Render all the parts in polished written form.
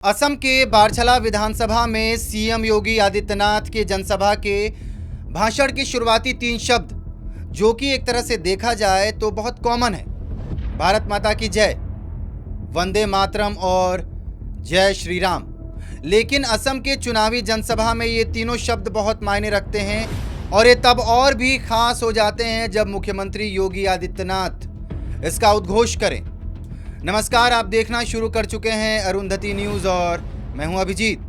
असम के बारछला विधानसभा में सीएम योगी आदित्यनाथ के जनसभा के भाषण के शुरुआती 3 शब्द, जो कि एक तरह से देखा जाए तो बहुत कॉमन है, भारत माता की जय, वंदे मातरम और जय श्री राम। लेकिन असम के चुनावी जनसभा में ये तीनों शब्द बहुत मायने रखते हैं और ये तब और भी खास हो जाते हैं जब मुख्यमंत्री योगी आदित्यनाथ इसका उद्घोष करें। नमस्कार, आप देखना शुरू कर चुके हैं अरुंधति न्यूज और मैं हूं अभिजीत।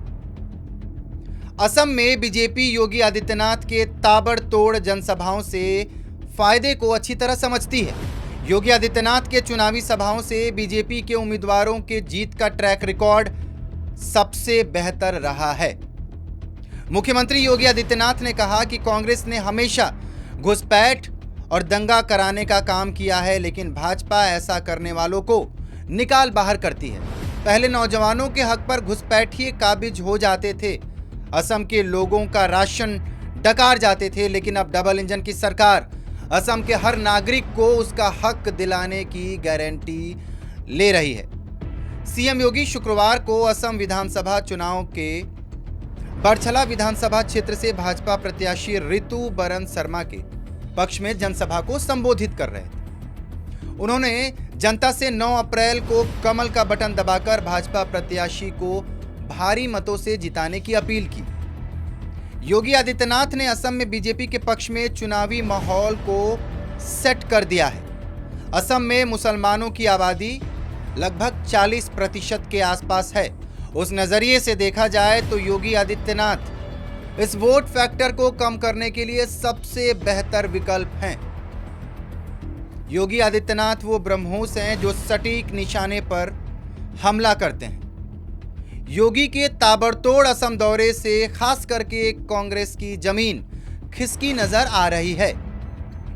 असम में बीजेपी योगी आदित्यनाथ के ताबड़तोड़ जनसभाओं से फायदे को अच्छी तरह समझती है। योगी आदित्यनाथ के चुनावी सभाओं से बीजेपी के उम्मीदवारों के जीत का ट्रैक रिकॉर्ड सबसे बेहतर रहा है। मुख्यमंत्री योगी आदित्यनाथ ने कहा कि कांग्रेस ने हमेशा घुसपैठ और दंगा कराने का काम किया है, लेकिन भाजपा ऐसा करने वालों को निकाल बाहर करती है। पहले नौजवानों के हक पर घुसपैठिए काबिज हो जाते थे, असम के लोगों का राशन डकार जाते थे, लेकिन अब डबल इंजन की सरकार असम के हर नागरिक को उसका हक दिलाने की गारंटी ले रही है। सीएम योगी शुक्रवार को असम विधानसभा चुनाव के बारछला विधानसभा क्षेत्र से भाजपा प्रत्याशी रितु बरन शर्मा के पक्ष में जनसभा को संबोधित कर रहे थे। उन्होंने जनता से 9 अप्रैल को कमल का बटन दबाकर भाजपा प्रत्याशी को भारी मतों से जिताने की अपील की। योगी आदित्यनाथ ने असम में बीजेपी के पक्ष में चुनावी माहौल को सेट कर दिया है। असम में मुसलमानों की आबादी लगभग 40% के आसपास है। उस नजरिए से देखा जाए तो योगी आदित्यनाथ इस वोट फैक्टर को कम करने के लिए सबसे बेहतर विकल्प हैं। योगी आदित्यनाथ वो ब्रह्मोस हैं जो सटीक निशाने पर हमला करते हैं। योगी के ताबड़तोड़ असम दौरे से खास करके कांग्रेस की जमीन खिसकी नजर आ रही है।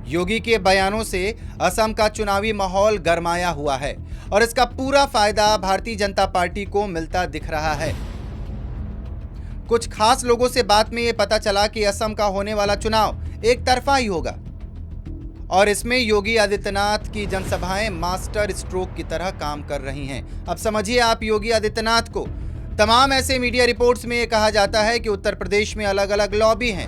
योगी के बयानों से असम का चुनावी माहौल गरमाया हुआ है और इसका पूरा फायदा भारतीय जनता पार्टी को मिलता दिख रहा है। कुछ खास लोगों से बात में यह पता चला कि असम का होने वाला चुनाव एक तरफा ही होगा और इसमें योगी आदित्यनाथ की जनसभाएं मास्टर स्ट्रोक की तरह काम कर रही हैं। अब समझिए आप योगी आदित्यनाथ को। तमाम ऐसे मीडिया रिपोर्ट्स में यह कहा जाता है कि उत्तर प्रदेश में अलग अलग लॉबी हैं,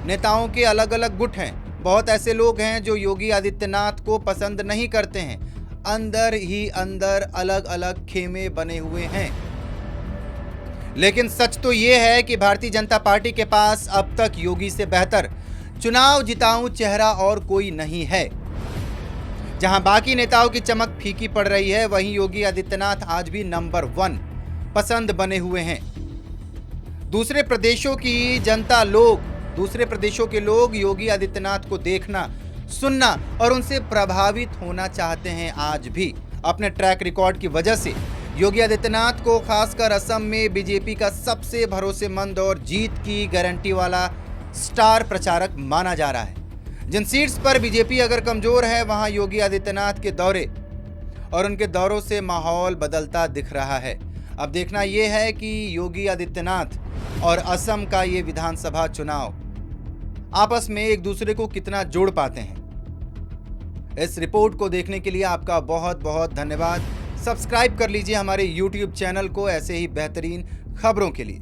नेताओं के अलग अलग गुट हैं, बहुत ऐसे लोग हैं जो योगी आदित्यनाथ को पसंद नहीं करते हैं। अंदर ही अंदर अलग अलग खेमे बने हुए हैं। लेकिन सच तो यह है कि भारतीय जनता पार्टी के पास अब तक योगी से बेहतर चुनाव जिताऊ चेहरा और कोई नहीं है। जहां बाकी नेताओं की चमक फीकी पड़ रही है, वहीं योगी आदित्यनाथ आज भी नंबर 1 पसंद बने हुए हैं। दूसरे प्रदेशों के लोग योगी आदित्यनाथ को देखना, सुनना और उनसे प्रभावित होना चाहते हैं। आज भी अपने ट्रैक रिकॉर्ड की वजह से योगी आदित्यनाथ को खासकर असम में बीजेपी का सबसे भरोसेमंद और जीत की गारंटी वाला स्टार प्रचारक माना जा रहा है। जिन सीट्स पर बीजेपी अगर कमजोर है, वहां योगी आदित्यनाथ के दौरे और उनके दौरों से माहौल बदलता दिख रहा है। अब देखना यह है कि योगी आदित्यनाथ और असम का ये विधानसभा चुनाव आपस में एक दूसरे को कितना जोड़ पाते हैं। इस रिपोर्ट को देखने के लिए आपका बहुत बहुत धन्यवाद। सब्सक्राइब कर लीजिए हमारे YouTube चैनल को ऐसे ही बेहतरीन खबरों के लिए।